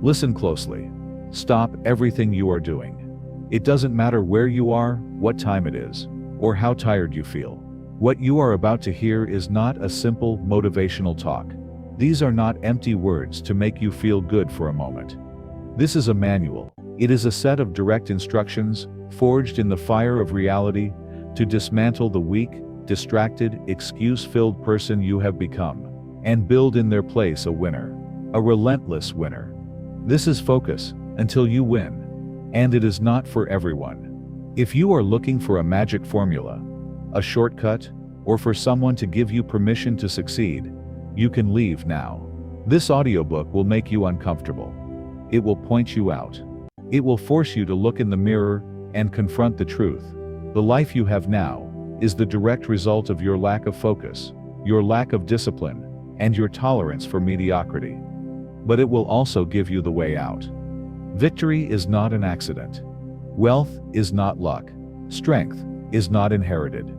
Listen closely. Stop everything you are doing. It doesn't matter where you are, what time it is, or how tired you feel. What you are about to hear is not a simple motivational talk. These are not empty words to make you feel good for a moment. This is a manual. It is a set of direct instructions, forged in the fire of reality, to dismantle the weak, distracted, excuse-filled person you have become, and build in their place a winner. A relentless winner. This is focus, until you win. And it is not for everyone. If you are looking for a magic formula, a shortcut, or for someone to give you permission to succeed, you can leave now. This audiobook will make you uncomfortable. It will point you out. It will force you to look in the mirror and confront the truth. The life you have now is the direct result of your lack of focus, your lack of discipline, and your tolerance for mediocrity. But it will also give you the way out. Victory is not an accident. Wealth is not luck. Strength is not inherited.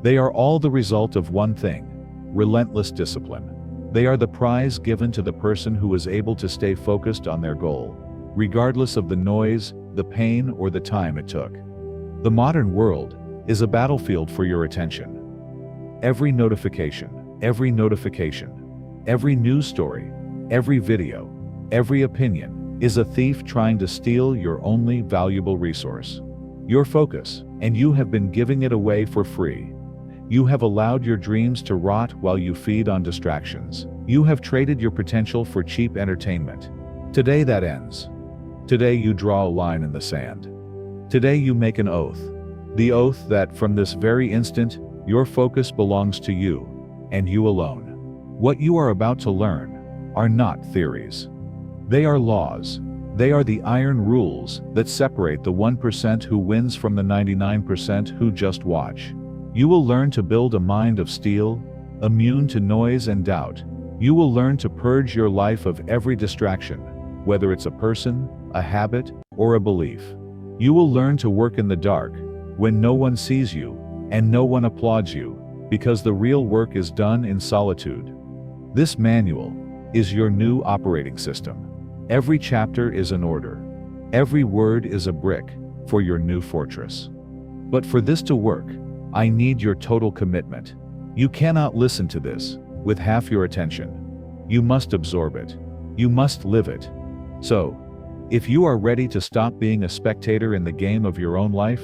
They are all the result of one thing: relentless discipline. They are the prize given to the person who is able to stay focused on their goal, regardless of the noise, the pain, or the time it took. The modern world is a battlefield for your attention. Every notification, every news story, every video, every opinion, is a thief trying to steal your only valuable resource, your focus, and you have been giving it away for free. You have allowed your dreams to rot while you feed on distractions. You have traded your potential for cheap entertainment. Today that ends. Today you draw a line in the sand. Today you make an oath. The oath that from this very instant, your focus belongs to you, and you alone. What you are about to learn are not theories. They are laws. They are the iron rules that separate the 1% who wins from the 99% who just watch. You will learn to build a mind of steel, immune to noise and doubt. You will learn to purge your life of every distraction, whether it's a person, a habit, or a belief. You will learn to work in the dark, when no one sees you, and no one applauds you, because the real work is done in solitude. This manual is your new operating system. Every chapter is an order. Every word is a brick for your new fortress. But for this to work, I need your total commitment. You cannot listen to this with half your attention. You must absorb it. You must live it. So, if you are ready to stop being a spectator in the game of your own life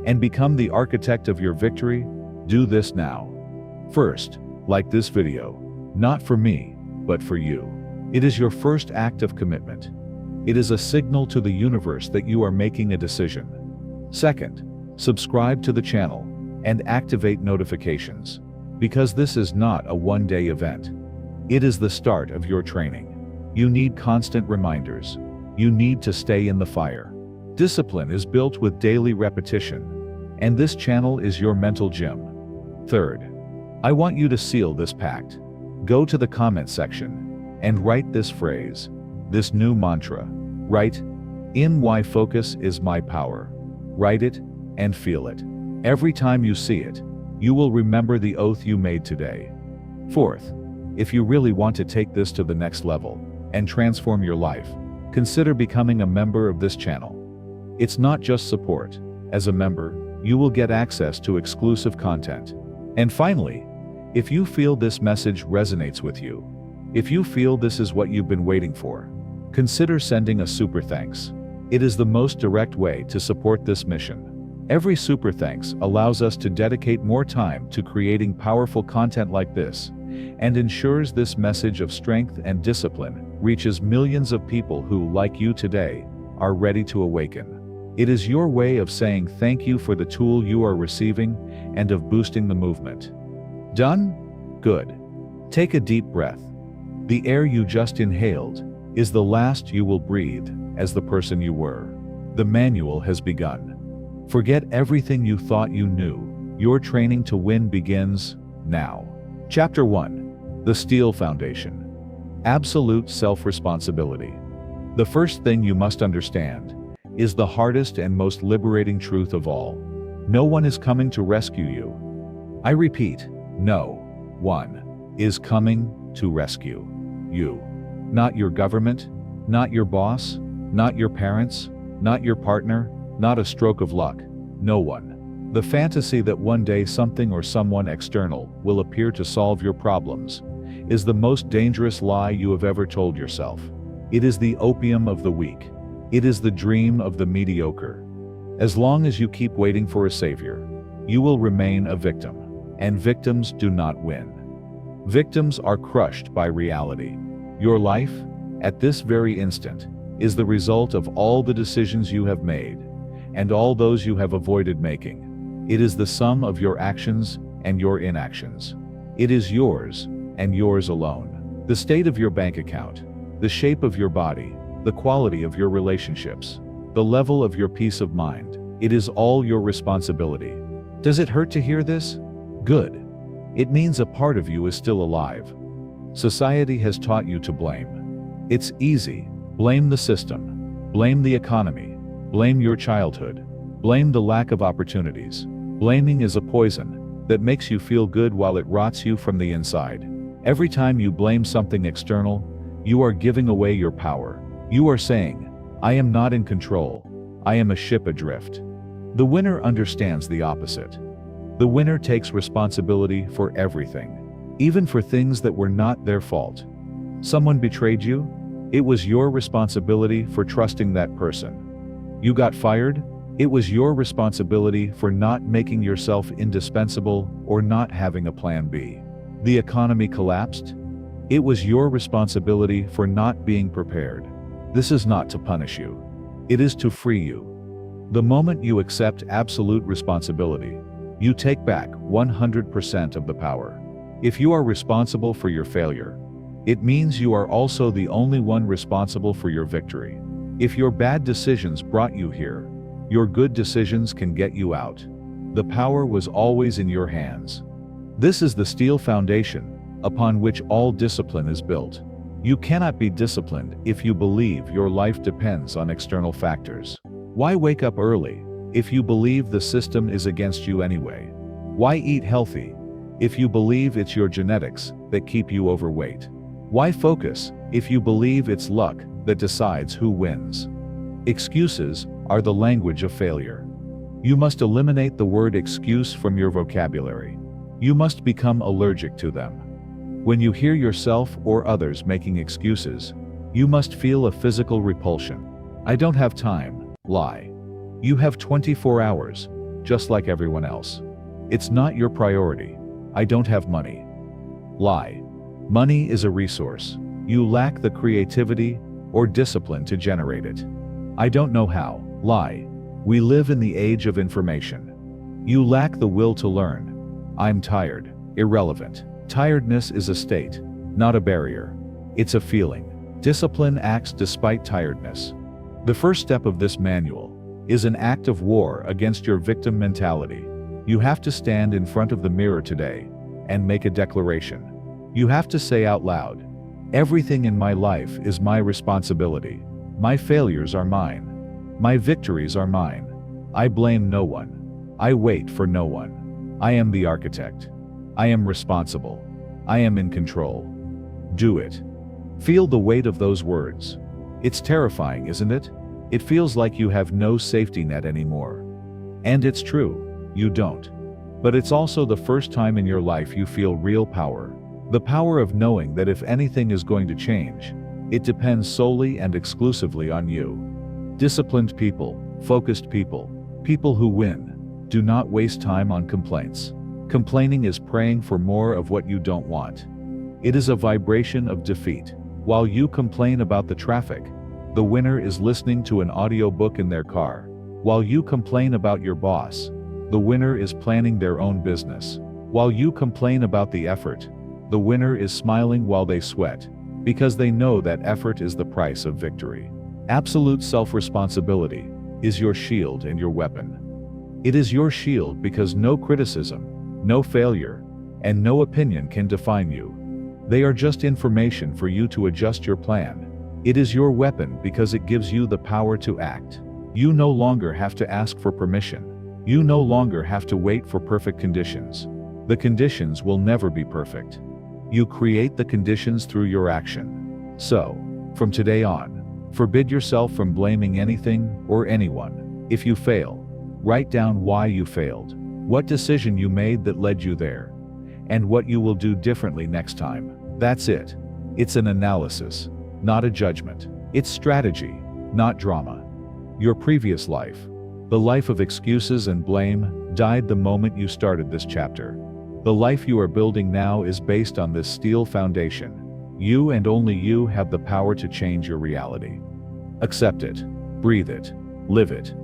and become the architect of your victory, do this now. First, like this video, not for me, but for you. It is your first act of commitment. It is a signal to the universe that you are making a decision. Second, subscribe to the channel and activate notifications, because this is not a one-day event. It is the start of your training. You need constant reminders. You need to stay in the fire. Discipline is built with daily repetition, and this channel is your mental gym. Third, I want you to seal this pact. Go to the comment section and write this phrase, this new mantra. Write, "In why focus is my power." Write it and feel it. Every time you see it, you will remember the oath you made today. Fourth, if you really want to take this to the next level and transform your life, consider becoming a member of this channel. It's not just support. As a member, you will get access to exclusive content. And finally, if you feel this message resonates with you, if you feel this is what you've been waiting for, consider sending a super thanks. It is the most direct way to support this mission. Every super thanks allows us to dedicate more time to creating powerful content like this, and ensures this message of strength and discipline reaches millions of people who, like you today, are ready to awaken. It is your way of saying thank you for the tool you are receiving and of boosting the movement. Done? Good. Take a deep breath. The air you just inhaled is the last you will breathe as the person you were. The manual has begun. Forget everything you thought you knew. Your training to win begins now. Chapter 1. The Steel Foundation. Absolute self-responsibility. The first thing you must understand is the hardest and most liberating truth of all. No one is coming to rescue you. I repeat, no one is coming to rescue you. Not your government, Not your boss, not your parents, not your partner, not a stroke of luck. No one. The fantasy that one day something or someone external will appear to solve your problems is the most dangerous lie you have ever told yourself. It is the opium of the weak. It is the dream of the mediocre. As long as you keep waiting for a savior, you will remain a victim. And victims do not win. Victims are crushed by reality. Your life, at this very instant, is the result of all the decisions you have made, and all those you have avoided making. It is the sum of your actions and your inactions. It is yours, and yours alone. The state of your bank account, the shape of your body, the quality of your relationships, the level of your peace of mind, it is all your responsibility. Does it hurt to hear this? Good. It means a part of you is still alive. Society has taught you to blame. It's easy. Blame the system. Blame the economy. Blame your childhood. Blame the lack of opportunities. Blaming is a poison that makes you feel good while it rots you from the inside. Every time you blame something external, you are giving away your power. You are saying, I am not in control. I am a ship adrift. The winner understands the opposite. The winner takes responsibility for everything, even for things that were not their fault. Someone betrayed you? It was your responsibility for trusting that person. You got fired? It was your responsibility for not making yourself indispensable or not having a plan B. The economy collapsed? It was your responsibility for not being prepared. This is not to punish you. It is to free you. The moment you accept absolute responsibility, you take back 100% of the power. If you are responsible for your failure, it means you are also the only one responsible for your victory. If your bad decisions brought you here, your good decisions can get you out. The power was always in your hands. This is the steel foundation upon which all discipline is built. You cannot be disciplined if you believe your life depends on external factors. Why wake up early if you believe the system is against you anyway? Why eat healthy if you believe it's your genetics that keep you overweight? Why focus if you believe it's luck that decides who wins? Excuses are the language of failure. You must eliminate the word excuse from your vocabulary. You must become allergic to them. When you hear yourself or others making excuses, you must feel a physical repulsion. I don't have time. Lie. You have 24 hours, just like everyone else. It's not your priority. I don't have money. Lie. Money is a resource. You lack the creativity or discipline to generate it. I don't know how. Lie. We live in the age of information. You lack the will to learn. I'm tired. Irrelevant. Tiredness is a state, not a barrier. It's a feeling. Discipline acts despite tiredness. The first step of this manual is an act of war against your victim mentality. You have to stand in front of the mirror today and make a declaration. You have to say out loud, everything in my life is my responsibility. My failures are mine. My victories are mine. I blame no one. I wait for no one. I am the architect. I am responsible. I am in control. Do it. Feel the weight of those words. It's terrifying, isn't it? It feels like you have no safety net anymore. And it's true, you don't. But it's also the first time in your life you feel real power. The power of knowing that if anything is going to change, it depends solely and exclusively on you. Disciplined people, focused people, people who win, do not waste time on complaints. Complaining is praying for more of what you don't want. It is a vibration of defeat. While you complain about the traffic, the winner is listening to an audiobook in their car. While you complain about your boss, the winner is planning their own business. While you complain about the effort, the winner is smiling while they sweat, because they know that effort is the price of victory. Absolute self-responsibility is your shield and your weapon. It is your shield because no criticism, no failure, and no opinion can define you. They are just information for you to adjust your plan. It is your weapon because it gives you the power to act. You no longer have to ask for permission. You no longer have to wait for perfect conditions. The conditions will never be perfect. You create the conditions through your action. So, from today on, Forbid yourself from blaming anything or anyone. If you fail, write down why you failed, what decision you made that led you there, and what you will do differently next time. That's it. It's an analysis, not a judgment. It's strategy, not drama. Your previous life, the life of excuses and blame, died the moment you started this chapter. The life you are building now is based on this steel foundation. You and only you have the power to change your reality. Accept it, breathe it, live it.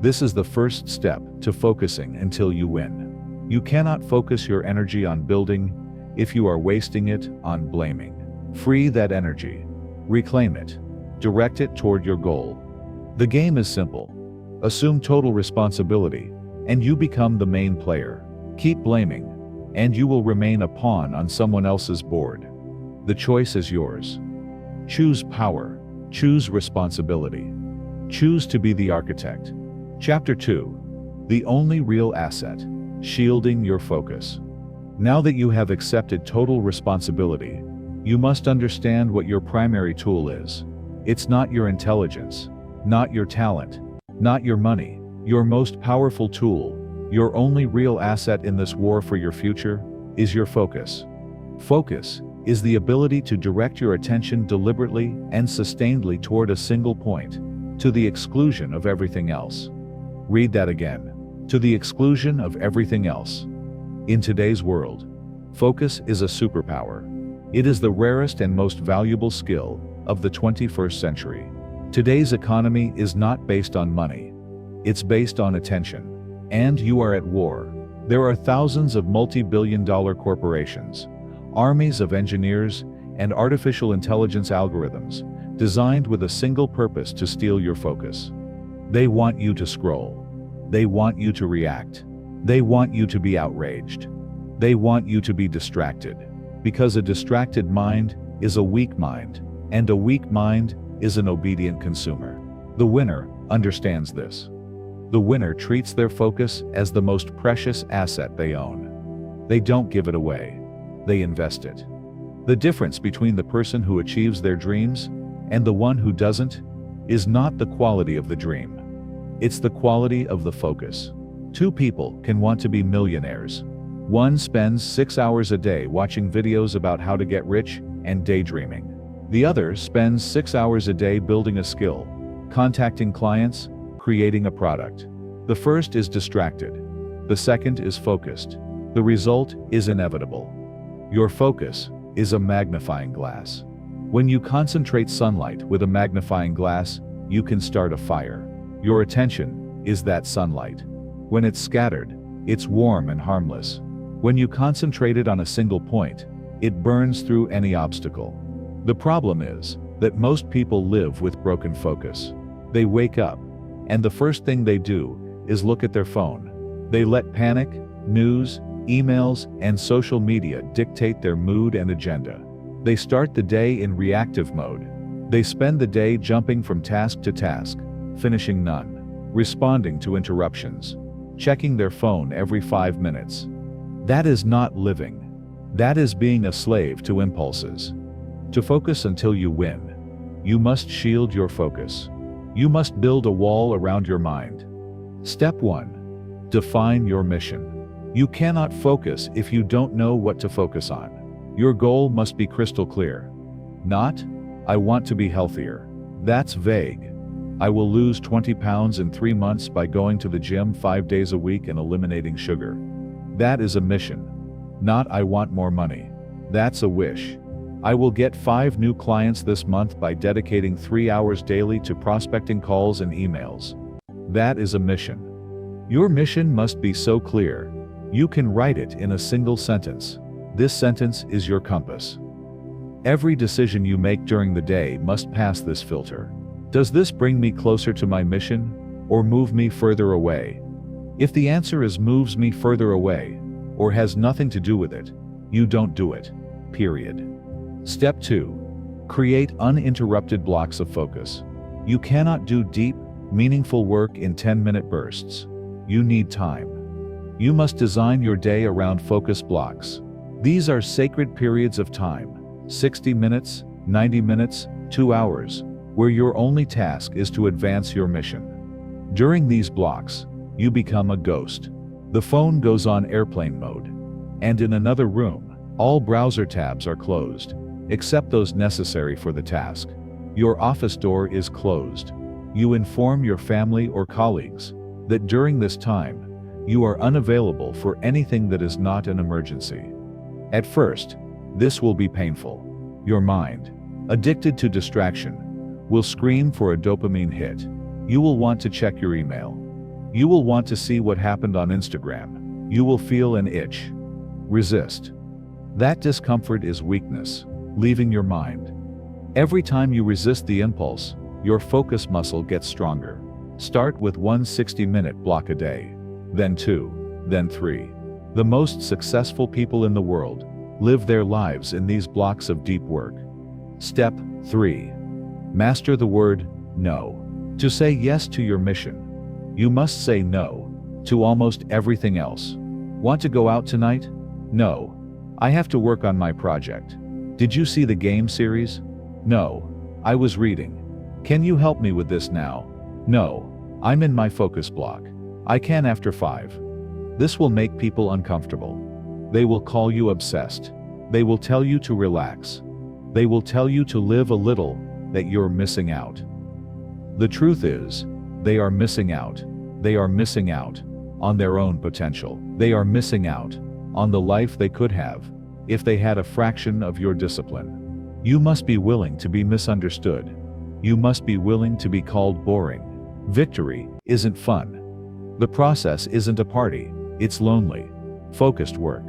This is the first step to focusing until you win. You cannot focus your energy on building if you are wasting it on blaming. Free that energy. Reclaim it. Direct it toward your goal. The game is simple. Assume total responsibility, and you become the main player. Keep blaming, and you will remain a pawn on someone else's board. The choice is yours. Choose power. Choose responsibility. Choose to be the architect. Chapter 2. The only real asset. Shielding your focus. Now that you have accepted total responsibility, you must understand what your primary tool is. It's not your intelligence, not your talent, not your money. Your most powerful tool, your only real asset in this war for your future, is your focus. Focus is the ability to direct your attention deliberately and sustainedly toward a single point, to the exclusion of everything else. Read that again. To the exclusion of everything else. In today's world, focus is a superpower. It is the rarest and most valuable skill of the 21st century. Today's economy is not based on money. It's based on attention. And you are at war. There are thousands of multi-billion-dollar corporations, armies of engineers, and artificial intelligence algorithms designed with a single purpose: to steal your focus. They want you to scroll. They want you to react. They want you to be outraged. They want you to be distracted. Because a distracted mind is a weak mind, and a weak mind is an obedient consumer. The winner understands this. The winner treats their focus as the most precious asset they own. They don't give it away. They invest it. The difference between the person who achieves their dreams and the one who doesn't is not the quality of the dream. It's the quality of the focus. Two people can want to be millionaires. One spends 6 hours a day watching videos about how to get rich and daydreaming. The other spends 6 hours a day building a skill, contacting clients, creating a product. The first is distracted. The second is focused. The result is inevitable. Your focus is a magnifying glass. When you concentrate sunlight with a magnifying glass, you can start a fire. Your attention is that sunlight. When it's scattered, it's warm and harmless. When you concentrate it on a single point, it burns through any obstacle. The problem is that most people live with broken focus. They wake up, and the first thing they do is look at their phone. They let panic, news, emails, and social media dictate their mood and agenda. They start the day in reactive mode. They spend the day jumping from task to task, finishing none, responding to interruptions, checking their phone every 5 minutes. That is not living. That is being a slave to impulses. To focus until you win, you must shield your focus. You must build a wall around your mind. Step 1. Define your mission. You cannot focus if you don't know what to focus on. Your goal must be crystal clear. Not, I want to be healthier. That's vague. I will lose 20 pounds in 3 months by going to the gym 5 days a week and eliminating sugar. That is a mission. Not, I want more money. That's a wish. I will get 5 new clients this month by dedicating 3 hours daily to prospecting calls and emails. That is a mission. Your mission must be so clear, you can write it in a single sentence. This sentence is your compass. Every decision you make during the day must pass this filter. Does this bring me closer to my mission, or move me further away? If the answer is moves me further away, or has nothing to do with it, you don't do it. Period. Step 2. Create uninterrupted blocks of focus. You cannot do deep, meaningful work in 10-minute bursts. You need time. You must design your day around focus blocks. These are sacred periods of time: 60 minutes, 90 minutes, 2 hours, where your only task is to advance your mission. During these blocks, you become a ghost. The phone goes on airplane mode. And in another room, all browser tabs are closed, except those necessary for the task. Your office door is closed. You inform your family or colleagues that during this time, you are unavailable for anything that is not an emergency. At first, this will be painful. Your mind, addicted to distraction, will scream for a dopamine hit. You will want to check your email. You will want to see what happened on Instagram. You will feel an itch. Resist. That discomfort is weakness, leaving your mind. Every time you resist the impulse, your focus muscle gets stronger. Start with one 60-minute block a day, then 2, then 3. The most successful people in the world live their lives in these blocks of deep work. Step 3. Master the word no. To say yes to your mission, you must say no to almost everything else. Want to go out tonight? No. I have to work on my project. Did you see the game series? No. I was reading. Can you help me with this now? No. I'm in my focus block. I can after 5. This will make people uncomfortable. They will call you obsessed. They will tell you to relax. They will tell you to live a little, that you're missing out. The truth is, they are missing out. They are missing out on their own potential. They are missing out on the life they could have if they had a fraction of your discipline. You must be willing to be misunderstood. You must be willing to be called boring. Victory isn't fun. The process isn't a party. It's lonely, focused work.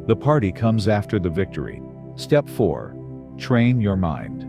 The party comes after the victory. Step 4. Train your mind.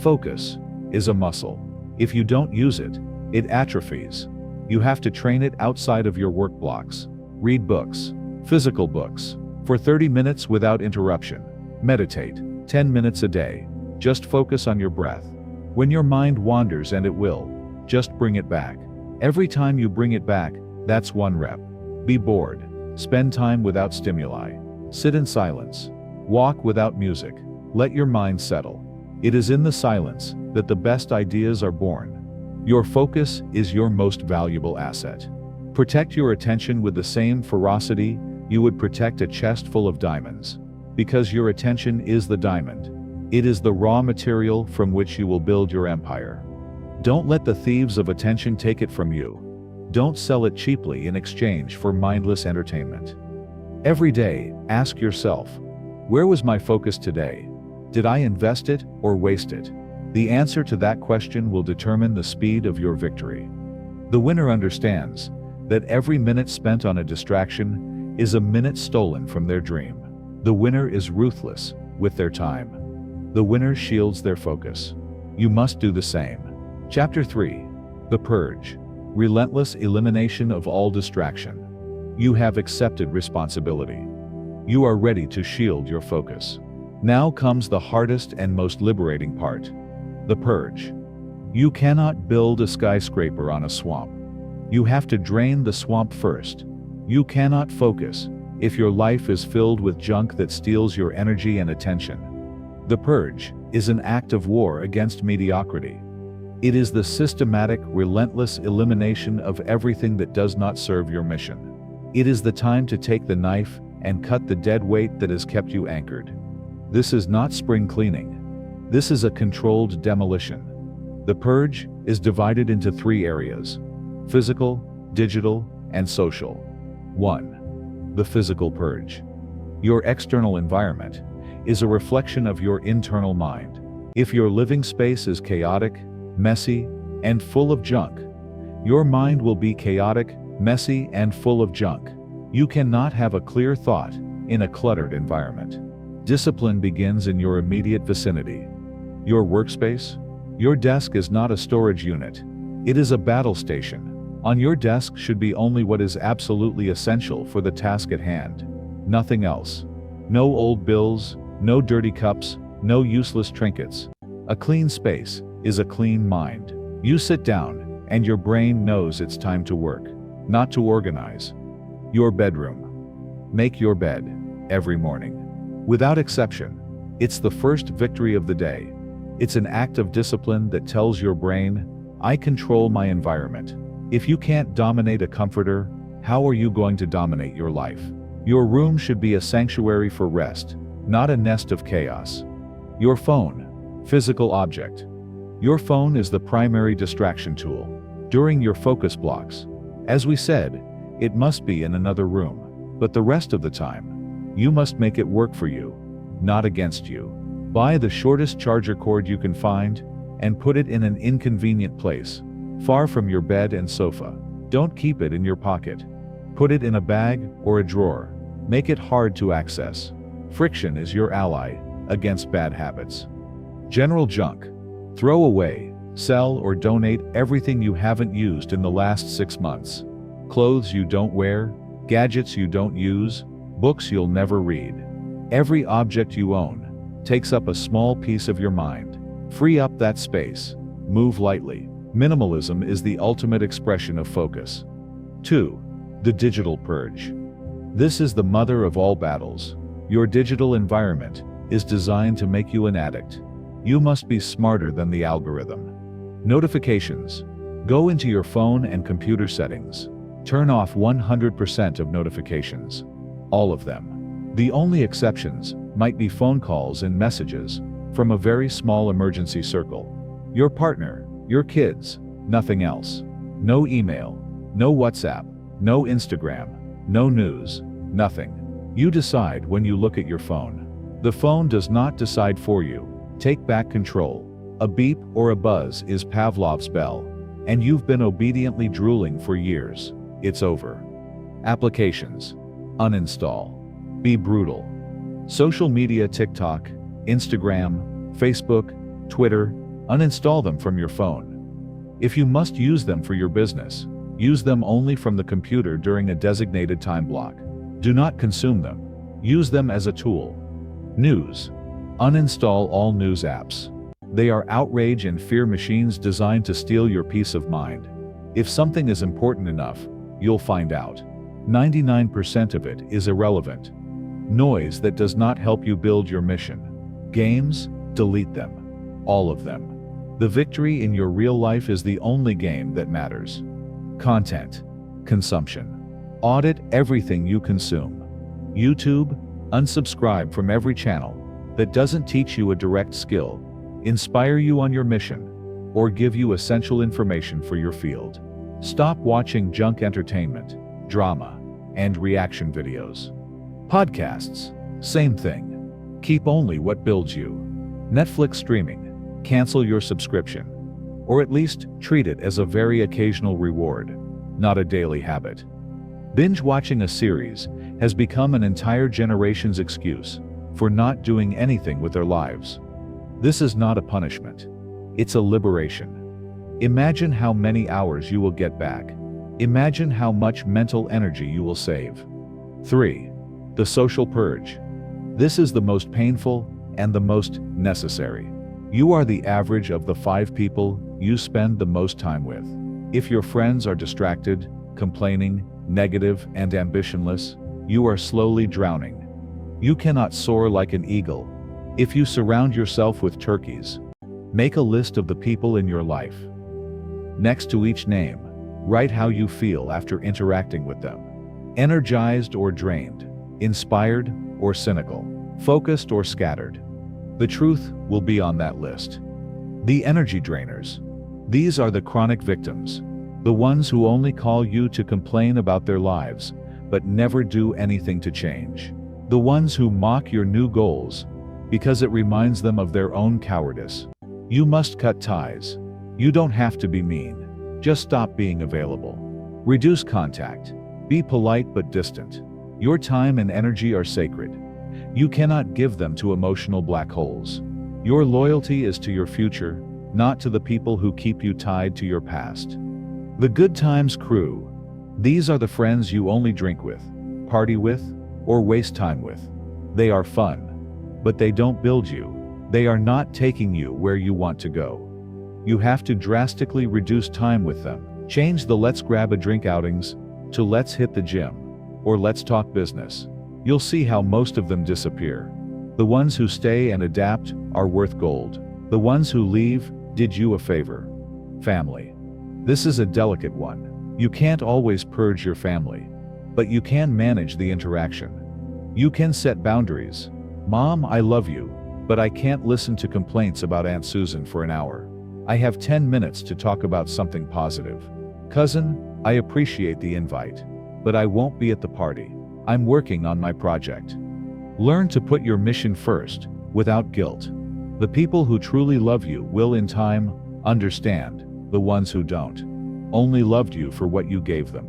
Focus is a muscle. If you don't use it, it atrophies. You have to train it outside of your work blocks. Read books, physical books, for 30 minutes without interruption. Meditate, 10 minutes a day. Just focus on your breath. When your mind wanders, and it will, just bring it back. Every time you bring it back, that's 1 rep. Be bored. Spend time without stimuli. Sit in silence. Walk without music. Let your mind settle. It is in the silence that the best ideas are born. Your focus is your most valuable asset. Protect your attention with the same ferocity you would protect a chest full of diamonds. Because your attention is the diamond. It is the raw material from which you will build your empire. Don't let the thieves of attention take it from you. Don't sell it cheaply in exchange for mindless entertainment. Every day, ask yourself, where was my focus today? Did I invest it or waste it? The answer to that question will determine the speed of your victory. The winner understands that every minute spent on a distraction is a minute stolen from their dream. The winner is ruthless with their time. The winner shields their focus. You must do the same. Chapter 3. The Purge. Relentless elimination of all distraction. You have accepted responsibility. You are ready to shield your focus. Now comes the hardest and most liberating part. The purge. You cannot build a skyscraper on a swamp. You have to drain the swamp first. You cannot focus if your life is filled with junk that steals your energy and attention. The purge is an act of war against mediocrity. It is the systematic, relentless elimination of everything that does not serve your mission. It is the time to take the knife and cut the dead weight that has kept you anchored. This is not spring cleaning. This is a controlled demolition. The purge is divided into 3 areas: physical, digital, and social. 1. The physical purge. Your external environment is a reflection of your internal mind. If your living space is chaotic, messy, and full of junk, your mind will be chaotic, messy, and full of junk. You cannot have a clear thought in a cluttered environment. Discipline begins in your immediate vicinity. Your workspace? Your desk is not a storage unit. It is a battle station. On your desk should be only what is absolutely essential for the task at hand. Nothing else. No old bills, no dirty cups, no useless trinkets. A clean space is a clean mind. You sit down, and your brain knows it's time to work, not to organize. Your bedroom. Make your bed every morning. Without exception. It's the first victory of the day. It's an act of discipline that tells your brain, I control my environment. If you can't dominate a comforter, how are you going to dominate your life? Your room should be a sanctuary for rest, not a nest of chaos. Your phone, physical object. Your phone is the primary distraction tool. During your focus blocks, as we said, it must be in another room, but the rest of the time, you must make it work for you, not against you. Buy the shortest charger cord you can find, and put it in an inconvenient place, far from your bed and sofa. Don't keep it in your pocket. Put it in a bag or a drawer. Make it hard to access. Friction is your ally against bad habits. General junk. Throw away, sell or donate everything you haven't used in the last 6 months. Clothes you don't wear, gadgets you don't use, books you'll never read. Every object you own takes up a small piece of your mind. Free up that space. Move lightly. Minimalism is the ultimate expression of focus. 2. The digital purge. This is the mother of all battles. Your digital environment is designed to make you an addict. You must be smarter than the algorithm. Notifications. Go into your phone and computer settings. Turn off 100% of notifications. All of them. The only exceptions might be phone calls and messages from a very small emergency circle. Your partner, your kids, nothing else. No email, no WhatsApp, no Instagram, no news, nothing. You decide when you look at your phone. The phone does not decide for you. Take back control. A beep or a buzz is Pavlov's bell, and you've been obediently drooling for years. It's over. Applications. Uninstall. Be brutal. Social media, TikTok, Instagram, Facebook, Twitter, uninstall them from your phone. If you must use them for your business, use them only from the computer during a designated time block. Do not consume them. Use them as a tool. News. Uninstall all news apps. They are outrage and fear machines designed to steal your peace of mind. If something is important enough, you'll find out. 99% of it is irrelevant. Noise that does not help you build your mission. Games, delete them. All of them. The victory in your real life is the only game that matters. Content. Consumption. Audit everything you consume. YouTube, unsubscribe from every channel that doesn't teach you a direct skill, inspire you on your mission, or give you essential information for your field. Stop watching junk entertainment, drama, and reaction videos. Podcasts, same thing. Keep only what builds you. Netflix streaming, cancel your subscription. Or at least treat it as a very occasional reward, not a daily habit. Binge watching a series has become an entire generation's excuse for not doing anything with their lives. This is not a punishment. It's a liberation. Imagine how many hours you will get back. Imagine how much mental energy you will save. 3. The social purge. This is the most painful and the most necessary. You are the average of the 5 people you spend the most time with. If your friends are distracted, complaining, negative, and ambitionless, you are slowly drowning. You cannot soar like an eagle if you surround yourself with turkeys. Make a list of the people in your life. Next to each name, write how you feel after interacting with them. Energized or drained, inspired or cynical, focused or scattered. The truth will be on that list. The energy drainers. These are the chronic victims, the ones who only call you to complain about their lives, but never do anything to change. The ones who mock your new goals because it reminds them of their own cowardice. You must cut ties. You don't have to be mean. Just stop being available. Reduce contact. Be polite but distant. Your time and energy are sacred. You cannot give them to emotional black holes. Your loyalty is to your future, not to the people who keep you tied to your past. The good times crew. These are the friends you only drink with, party with, or waste time with. They are fun, but they don't build you. They are not taking you where you want to go. You have to drastically reduce time with them. Change the let's grab a drink outings to let's hit the gym, or let's talk business. You'll see how most of them disappear. The ones who stay and adapt are worth gold. The ones who leave did you a favor. Family. This is a delicate one. You can't always purge your family, but you can manage the interaction. You can set boundaries. Mom, I love you, but I can't listen to complaints about Aunt Susan for an hour. I have 10 minutes to talk about something positive. Cousin, I appreciate the invite, but I won't be at the party. I'm working on my project. Learn to put your mission first, without guilt. The people who truly love you will in time understand. The ones who don't only loved you for what you gave them.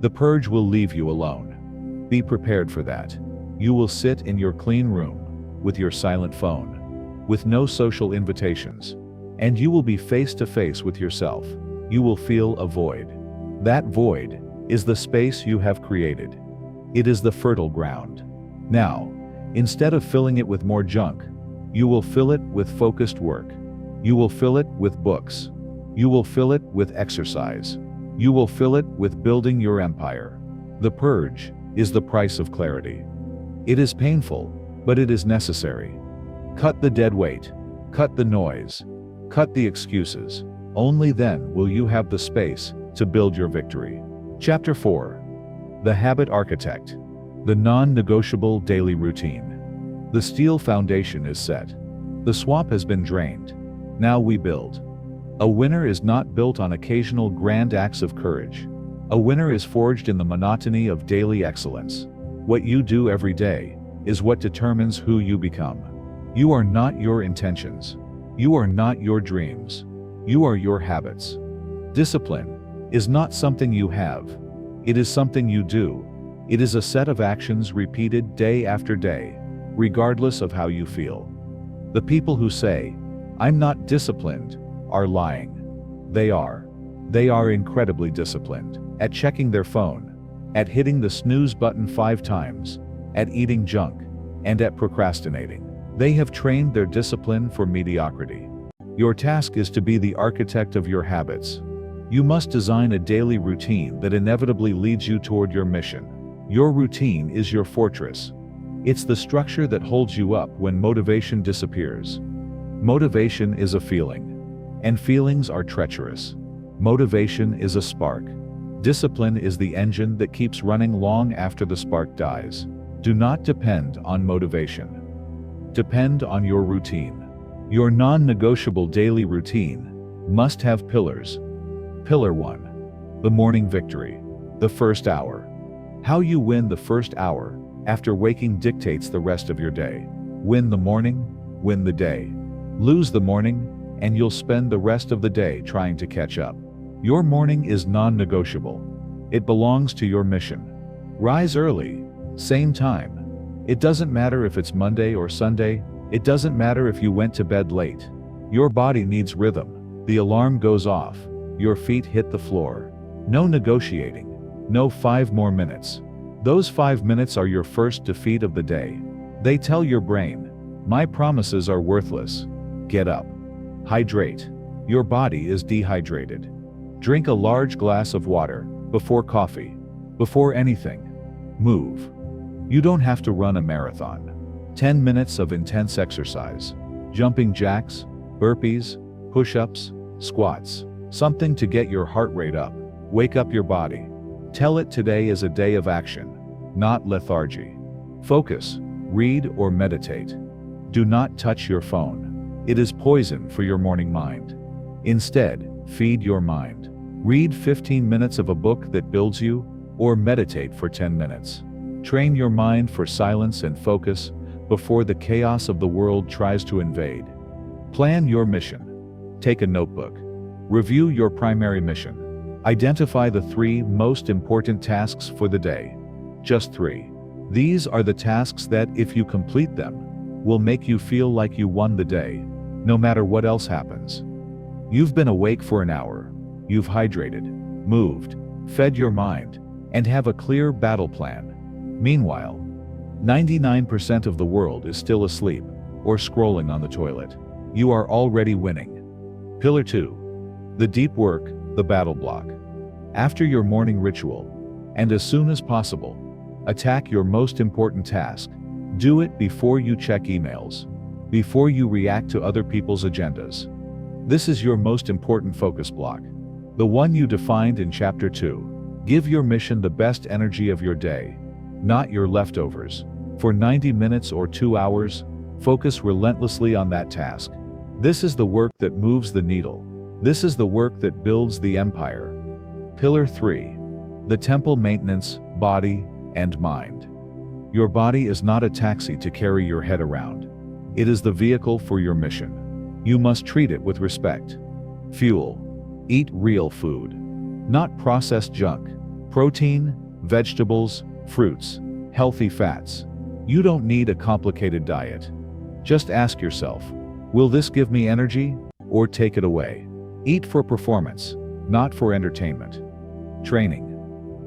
The purge will leave you alone. Be prepared for that. You will sit in your clean room, with your silent phone, with no social invitations, and you will be face to face with yourself. You will feel a void. That void is the space you have created. It is the fertile ground. Now, instead of filling it with more junk, you will fill it with focused work. You will fill it with books. You will fill it with exercise. You will fill it with building your empire. The purge is the price of clarity. It is painful, but it is necessary. Cut the dead weight. Cut the noise. Cut the excuses. Only then will you have the space to build your victory. Chapter 4. The Habit Architect. The non-negotiable daily routine. The steel foundation is set. The swamp has been drained. Now we build. A winner is not built on occasional grand acts of courage. A winner is forged in the monotony of daily excellence. What you do every day is what determines who you become. You are not your intentions. You are not your dreams. You are your habits. Discipline is not something you have. It is something you do. It is a set of actions repeated day after day, regardless of how you feel. The people who say, "I'm not disciplined," are lying. They are. They are incredibly disciplined at checking their phone, at hitting the snooze button 5 times, at eating junk, and at procrastinating. They have trained their discipline for mediocrity. Your task is to be the architect of your habits. You must design a daily routine that inevitably leads you toward your mission. Your routine is your fortress. It's the structure that holds you up when motivation disappears. Motivation is a feeling, and feelings are treacherous. Motivation is a spark. Discipline is the engine that keeps running long after the spark dies. Do not depend on motivation. Depend on your routine. Your non-negotiable daily routine must have pillars. Pillar 1. The morning victory. The first hour. How you win the first hour after waking dictates the rest of your day. Win the morning, win the day. Lose the morning, and you'll spend the rest of the day trying to catch up. Your morning is non-negotiable. It belongs to your mission. Rise early, same time. It doesn't matter if it's Monday or Sunday. It doesn't matter if you went to bed late. Your body needs rhythm. The alarm goes off. Your feet hit the floor. No negotiating. No 5 more minutes. Those 5 minutes are your first defeat of the day. They tell your brain, my promises are worthless. Get up. Hydrate. Your body is dehydrated. Drink a large glass of water, before coffee. Before anything. Move. You don't have to run a marathon. 10 minutes of intense exercise. Jumping jacks, burpees, push-ups, squats. Something to get your heart rate up. Wake up your body. Tell it today is a day of action, not lethargy. Focus, read or meditate. Do not touch your phone. It is poison for your morning mind. Instead, feed your mind. Read 15 minutes of a book that builds you, or meditate for 10 minutes. Train your mind for silence and focus before the chaos of the world tries to invade. Plan your mission. Take a notebook. Review your primary mission. Identify the 3 most important tasks for the day. Just 3. These are the tasks that, if you complete them, will make you feel like you won the day, no matter what else happens. You've been awake for an hour. You've hydrated, moved, fed your mind, and have a clear battle plan. Meanwhile, 99% of the world is still asleep or scrolling on the toilet. You are already winning. Pillar 2. The deep work, the battle block. After your morning ritual, and as soon as possible, attack your most important task. Do it before you check emails. before you react to other people's agendas. This is your most important focus block. The one you defined in Chapter 2. Give your mission the best energy of your day, not your leftovers. For 90 minutes or 2 hours, focus relentlessly on that task. This is the work that moves the needle. This is the work that builds the empire. Pillar 3. The temple maintenance, body, and mind. Your body is not a taxi to carry your head around. It is the vehicle for your mission. You must treat it with respect. Fuel. Eat real food. Not processed junk. Protein, vegetables, fruits, healthy fats. You don't need a complicated diet. Just ask yourself, will this give me energy, or take it away? Eat for performance, not for entertainment. Training.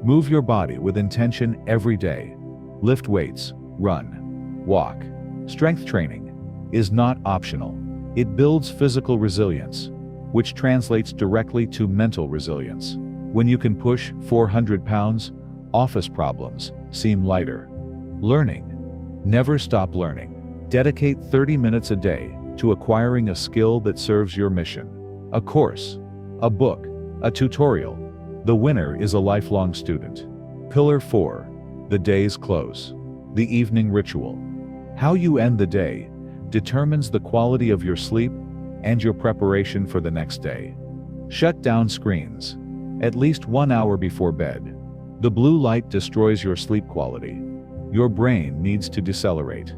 Move your body with intention every day. Lift weights, run, walk. Strength training is not optional. It builds physical resilience, which translates directly to mental resilience. When you can push 400 pounds, office problems seem lighter. Learning. Never stop learning. Dedicate 30 minutes a day to acquiring a skill that serves your mission. A course, a book, a tutorial. The winner is a lifelong student. Pillar 4. The day's close. The evening ritual. How you end the day determines the quality of your sleep and your preparation for the next day. Shut down screens at least 1 hour before bed. The blue light destroys your sleep quality. Your brain needs to decelerate.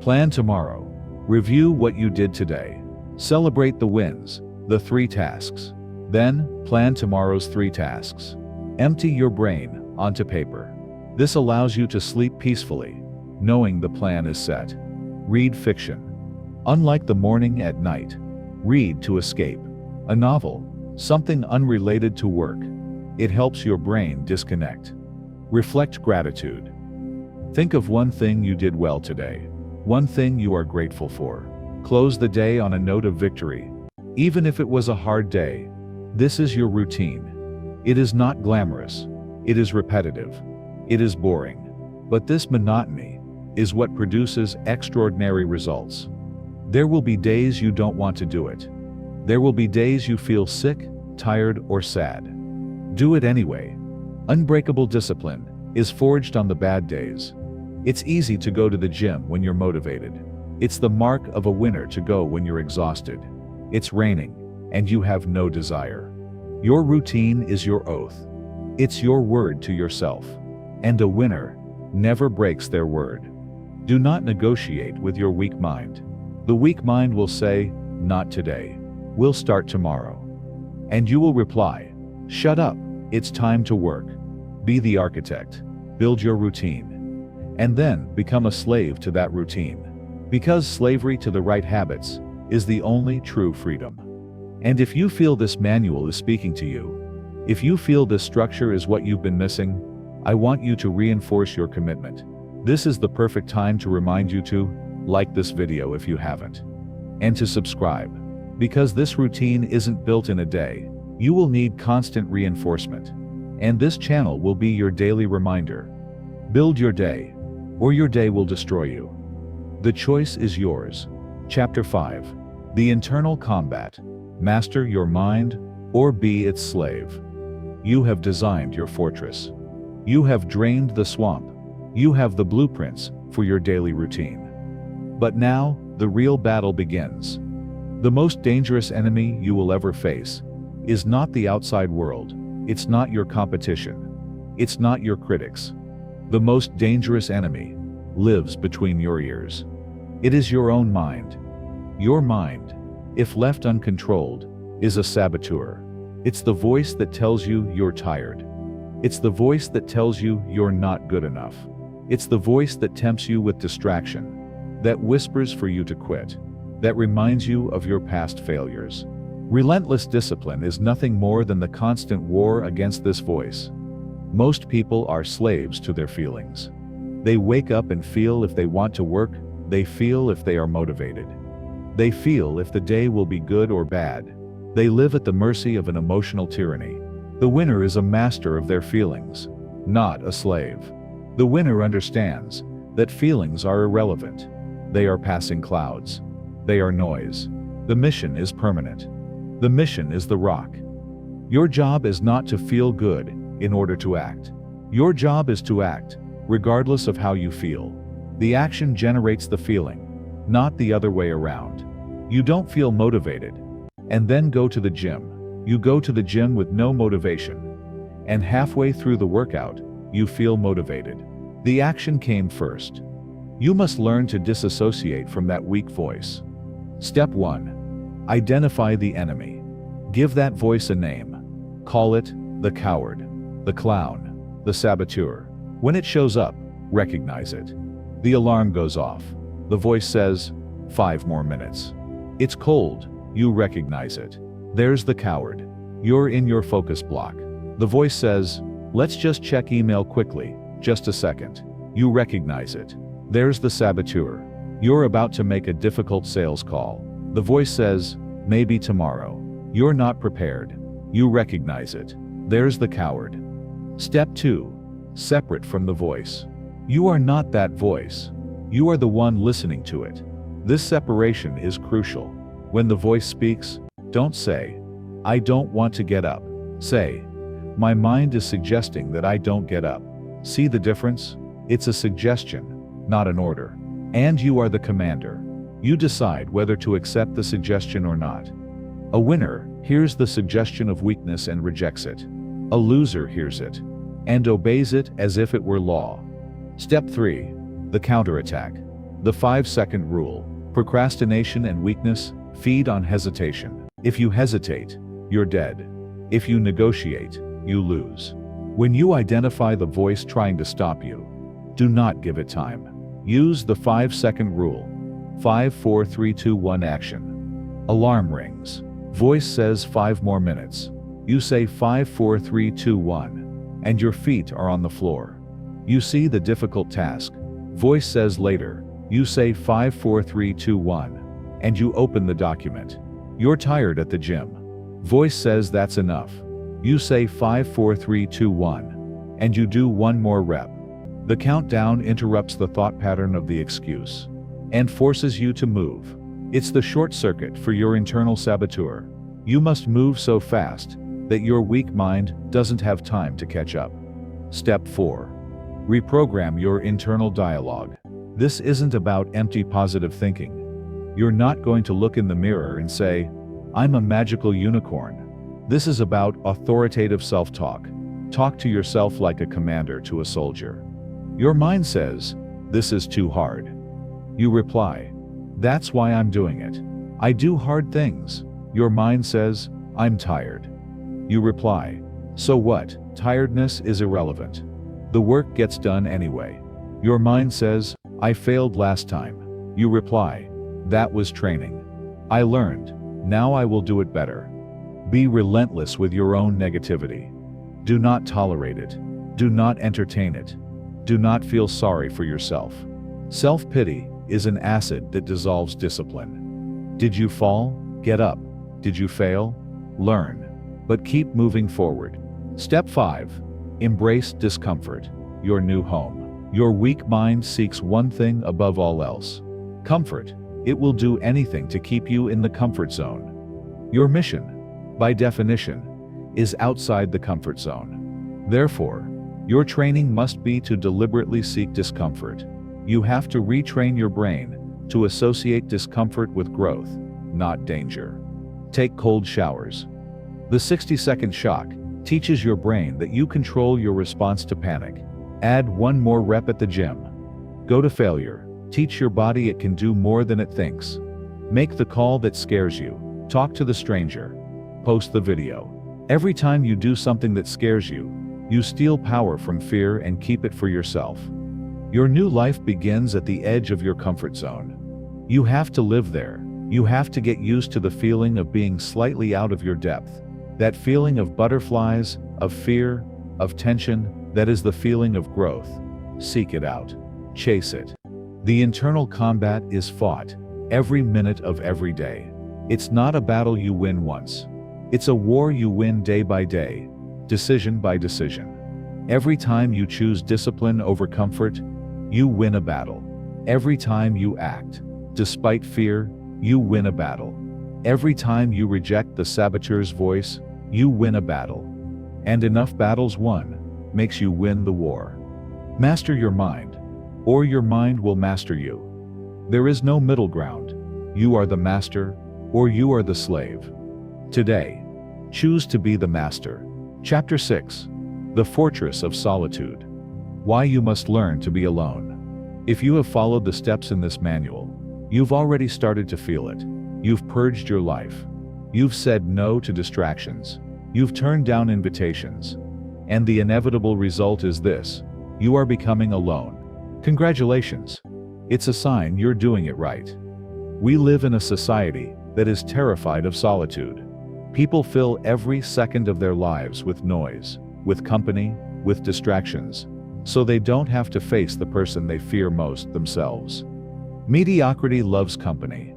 Plan tomorrow. Review what you did today. Celebrate the wins, the 3 tasks. Then, plan tomorrow's 3 tasks. Empty your brain onto paper. This allows you to sleep peacefully, knowing the plan is set. Read fiction. Unlike the morning at night, read to escape. A novel, something unrelated to work. It helps your brain disconnect. Reflect gratitude. Think of one thing you did well today. One thing you are grateful for. Close the day on a note of victory. Even if it was a hard day, this is your routine. It is not glamorous. It is repetitive. It is boring. But this monotony is what produces extraordinary results. There will be days you don't want to do it. There will be days you feel sick, tired, or sad. Do it anyway. Unbreakable discipline is forged on the bad days. It's easy to go to the gym when you're motivated. It's the mark of a winner to go when you're exhausted. It's raining, and you have no desire. Your routine is your oath. It's your word to yourself. And a winner never breaks their word. Do not negotiate with your weak mind. The weak mind will say, "Not today. We'll start tomorrow." And you will reply, "Shut up, it's time to work." Be the architect. Build your routine. And then become a slave to that routine. Because slavery to the right habits is the only true freedom. And if you feel this manual is speaking to you, if you feel this structure is what you've been missing, I want you to reinforce your commitment. This is the perfect time to remind you to like this video if you haven't, and to subscribe. Because this routine isn't built in a day. You will need constant reinforcement. And this channel will be your daily reminder. Build your day, or your day will destroy you. The choice is yours. Chapter 5. The internal combat. Master your mind, or be its slave. You have designed your fortress. You have drained the swamp. You have the blueprints for your daily routine. But now, the real battle begins. The most dangerous enemy you will ever face is not the outside world. It's not your competition. It's not your critics. The most dangerous enemy lives between your ears. It is your own mind. Your mind, if left uncontrolled, is a saboteur. It's the voice that tells you you're tired. It's the voice that tells you you're not good enough. It's the voice that tempts you with distraction, that whispers for you to quit, that reminds you of your past failures. Relentless discipline is nothing more than the constant war against this voice. Most people are slaves to their feelings. They wake up and feel if they want to work, they feel if they are motivated. They feel if the day will be good or bad. They live at the mercy of an emotional tyranny. The winner is a master of their feelings, not a slave. The winner understands that feelings are irrelevant. They are passing clouds. They are noise. The mission is permanent. The mission is the rock. Your job is not to feel good in order to act. Your job is to act, regardless of how you feel. The action generates the feeling, not the other way around. You don't feel motivated, and then go to the gym. You go to the gym with no motivation, and halfway through the workout, you feel motivated. The action came first. You must learn to disassociate from that weak voice. Step 1. Identify the enemy. Give that voice a name. Call it the coward, the clown, the saboteur. When it shows up, recognize it. The alarm goes off. The voice says, 5 more minutes. It's cold. You recognize it. There's the coward. You're in your focus block. The voice says, let's just check email quickly, just a second. You recognize it. There's the saboteur. You're about to make a difficult sales call. The voice says, maybe tomorrow. You're not prepared. You recognize it. There's the coward. Step 2. Separate from the voice. You are not that voice. You are the one listening to it. This separation is crucial. When the voice speaks, don't say, I don't want to get up. Say, my mind is suggesting that I don't get up. See the difference? It's a suggestion, not an order. And you are the commander. You decide whether to accept the suggestion or not. A winner hears the suggestion of weakness and rejects it. A loser hears it and obeys it as if it were law. Step 3. The counterattack. The 5-second rule. Procrastination and weakness feed on hesitation. If you hesitate, you're dead. If you negotiate, you lose. When you identify the voice trying to stop you, do not give it time. Use the 5-second rule. 5, 4, 3, 2, 1 action. Alarm rings. Voice says 5 more minutes. You say 5, 4, 3, 2, 1, and your feet are on the floor. You see the difficult task. Voice says later. You say 5, 4, 3, 2, 1, and you open the document. You're tired at the gym. Voice says that's enough. You say 5, 4, 3, 2, 1, and you do 1 more rep. The countdown interrupts the thought pattern of the excuse and forces you to move. It's the short circuit for your internal saboteur. You must move so fast that your weak mind doesn't have time to catch up. Step 4. Reprogram your internal dialogue. This isn't about empty positive thinking. You're not going to look in the mirror and say, I'm a magical unicorn. This is about authoritative self-talk. Talk to yourself like a commander to a soldier. Your mind says, this is too hard. You reply, that's why I'm doing it. I do hard things. Your mind says, I'm tired. You reply, so what? Tiredness is irrelevant. The work gets done anyway. Your mind says, I failed last time. You reply, that was training. I learned. Now I will do it better. Be relentless with your own negativity. Do not tolerate it. Do not entertain it. Do not feel sorry for yourself. Self-pity is an acid that dissolves discipline. Did you fall? Get up. Did you fail? Learn. But keep moving forward. Step 5. Embrace discomfort. Your new home. Your weak mind seeks one thing above all else. Comfort. It will do anything to keep you in the comfort zone. Your mission, by definition, is outside the comfort zone. Therefore, your training must be to deliberately seek discomfort. You have to retrain your brain to associate discomfort with growth, not danger. Take cold showers. The 60-second shock teaches your brain that you control your response to panic. Add 1 more rep at the gym. Go to failure. Teach your body it can do more than it thinks. Make the call that scares you. Talk to the stranger. Post the video. Every time you do something that scares you, you steal power from fear and keep it for yourself. Your new life begins at the edge of your comfort zone. You have to live there. You have to get used to the feeling of being slightly out of your depth. That feeling of butterflies, of fear, of tension, that is the feeling of growth. Seek it out. Chase it. The internal combat is fought every minute of every day. It's not a battle you win once. It's a war you win day by day, decision by decision. Every time you choose discipline over comfort, you win a battle. Every time you act, despite fear, you win a battle. Every time you reject the saboteur's voice, you win a battle. And enough battles won makes you win the war. Master your mind, or your mind will master you. There is no middle ground. You are the master, or you are the slave. Today, choose to be the master. Chapter 6. The Fortress of Solitude. Why you must learn to be alone. If you have followed the steps in this manual, you've already started to feel it. You've purged your life. You've said no to distractions. You've turned down invitations. And the inevitable result is this: you are becoming alone. Congratulations. It's a sign you're doing it right. We live in a society that is terrified of solitude. People fill every second of their lives with noise, with company, with distractions, so they don't have to face the person they fear most themselves. Mediocrity loves company.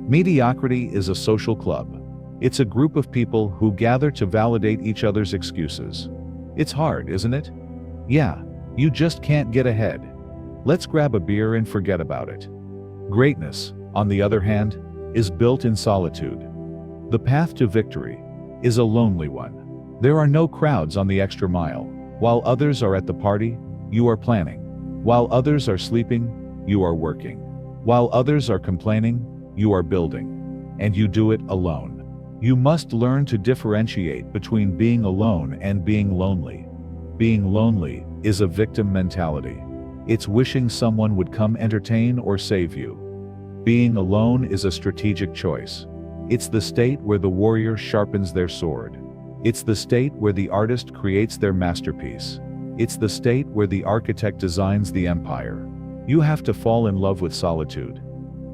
Mediocrity is a social club. It's a group of people who gather to validate each other's excuses. It's hard, isn't it? Yeah, you just can't get ahead. Let's grab a beer and forget about it. Greatness, on the other hand, is built in solitude. The path to victory is a lonely one. There are no crowds on the extra mile. While others are at the party, you are planning. While others are sleeping, you are working. While others are complaining, you are building. And you do it alone. You must learn to differentiate between being alone and being lonely. Being lonely is a victim mentality. It's wishing someone would come entertain or save you. Being alone is a strategic choice. It's the state where the warrior sharpens their sword. It's the state where the artist creates their masterpiece. It's the state where the architect designs the empire. You have to fall in love with solitude.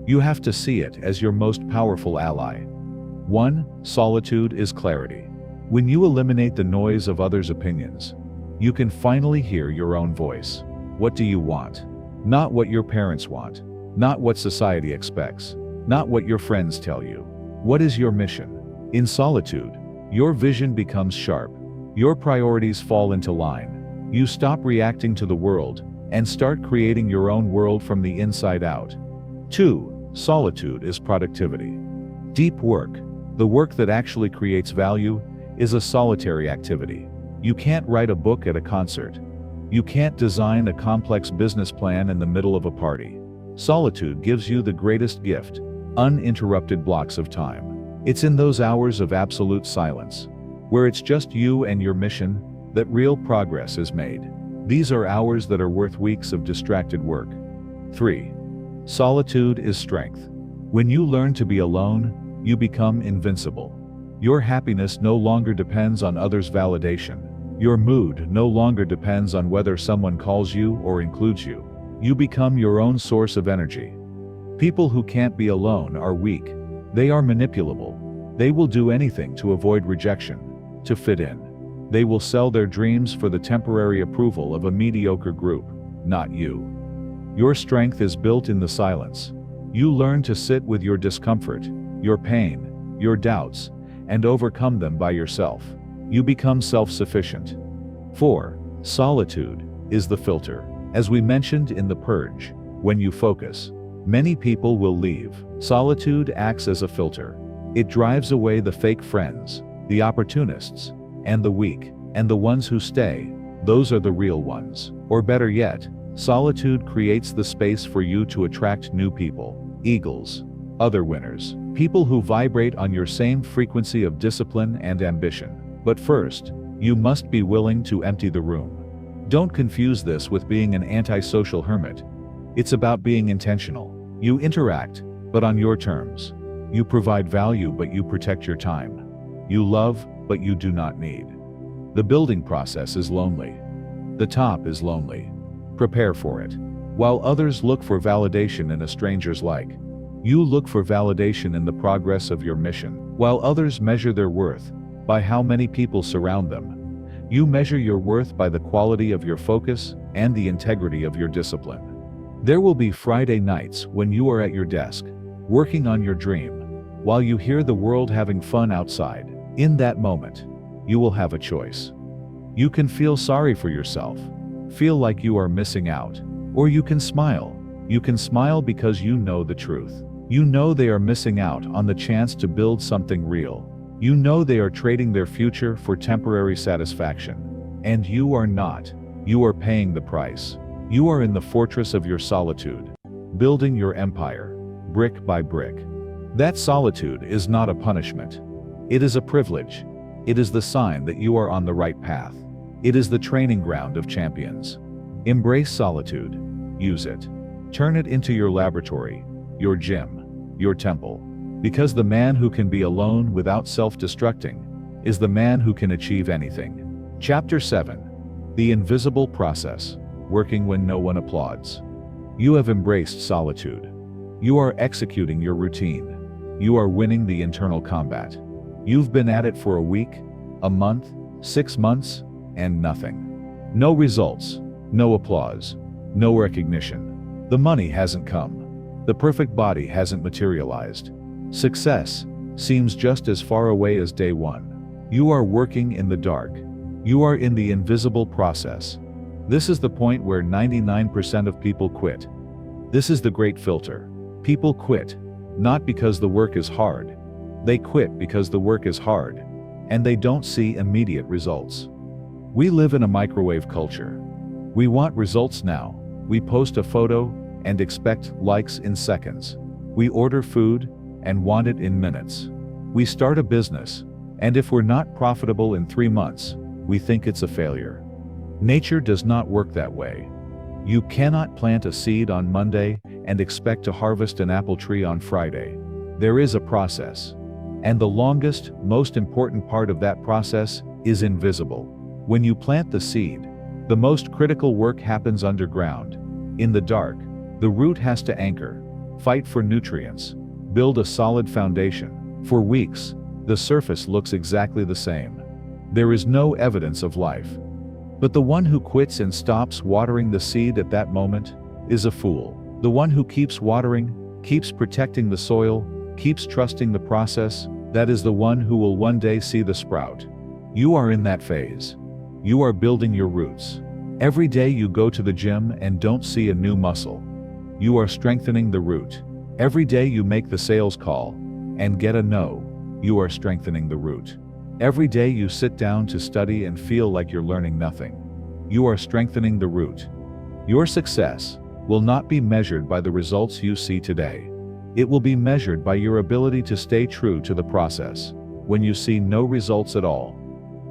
You have to see it as your most powerful ally. 1. Solitude is clarity. When you eliminate the noise of others' opinions, you can finally hear your own voice. What do you want? Not what your parents want. Not what society expects. Not what your friends tell you. What is your mission? In solitude, your vision becomes sharp. Your priorities fall into line. You stop reacting to the world and start creating your own world from the inside out. 2. Solitude is productivity. Deep work, the work that actually creates value, is a solitary activity. You can't write a book at a concert. You can't design a complex business plan in the middle of a party. Solitude gives you the greatest gift: uninterrupted blocks of time. It's in those hours of absolute silence, where it's just you and your mission, that real progress is made. These are hours that are worth weeks of distracted work. 3. Solitude is strength. When you learn to be alone, you become invincible. Your happiness no longer depends on others' validation. Your mood no longer depends on whether someone calls you or includes you. You become your own source of energy. People who can't be alone are weak. They are manipulable. They will do anything to avoid rejection, to fit in. They will sell their dreams for the temporary approval of a mediocre group, not you. Your strength is built in the silence. You learn to sit with your discomfort, your pain, your doubts, and overcome them by yourself. You become self-sufficient. 4. Solitude is the filter. As we mentioned in The Purge, when you focus, many people will leave. Solitude acts as a filter. It drives away the fake friends, the opportunists, and the weak, and the ones who stay, those are the real ones. Or better yet, solitude creates the space for you to attract new people, eagles, other winners, people who vibrate on your same frequency of discipline and ambition. But first, you must be willing to empty the room. Don't confuse this with being an antisocial hermit. It's about being intentional. You interact, but on your terms. You provide value, but you protect your time. You love, but you do not need. The building process is lonely. The top is lonely. Prepare for it. While others look for validation in a stranger's like, you look for validation in the progress of your mission. While others measure their worth by how many people surround them, you measure your worth by the quality of your focus and the integrity of your discipline. There will be Friday nights when you are at your desk, working on your dream, while you hear the world having fun outside. In that moment, you will have a choice. You can feel sorry for yourself, feel like you are missing out, or you can smile. You can smile because you know the truth. You know they are missing out on the chance to build something real. You know they are trading their future for temporary satisfaction. And you are not. You are paying the price. You are in the fortress of your solitude, building your empire, brick by brick. That solitude is not a punishment. It is a privilege. It is the sign that you are on the right path. It is the training ground of champions. Embrace solitude. Use it. Turn it into your laboratory, your gym, your temple. Because the man who can be alone without self-destructing is the man who can achieve anything. Chapter 7. The Invisible Process. Working when no one applauds. You have embraced solitude. You are executing your routine. You are winning the internal combat. You've been at it for a week, a month, 6 months, and nothing. No results, no applause, no recognition. The money hasn't come. The perfect body hasn't materialized. Success seems just as far away as day one. You are working in the dark. You are in the invisible process. This is the point where 99% of people quit. This is the great filter. People quit, not because the work is hard. They quit because the work is hard, and they don't see immediate results. We live in a microwave culture. We want results now. We post a photo and expect likes in seconds. We order food and want it in minutes. We start a business, and if we're not profitable in 3 months, we think it's a failure. Nature does not work that way. You cannot plant a seed on Monday and expect to harvest an apple tree on Friday. There is a process. And the longest, most important part of that process is invisible. When you plant the seed, the most critical work happens underground. In the dark, the root has to anchor, fight for nutrients, build a solid foundation. For weeks, the surface looks exactly the same. There is no evidence of life. But the one who quits and stops watering the seed at that moment is a fool. The one who keeps watering, keeps protecting the soil, keeps trusting the process, that is the one who will one day see the sprout. You are in that phase. You are building your roots. Every day you go to the gym and don't see a new muscle. You are strengthening the root. Every day you make the sales call and get a no. You are strengthening the root. Every day you sit down to study and feel like you're learning nothing. You are strengthening the root. Your success will not be measured by the results you see today. It will be measured by your ability to stay true to the process when you see no results at all.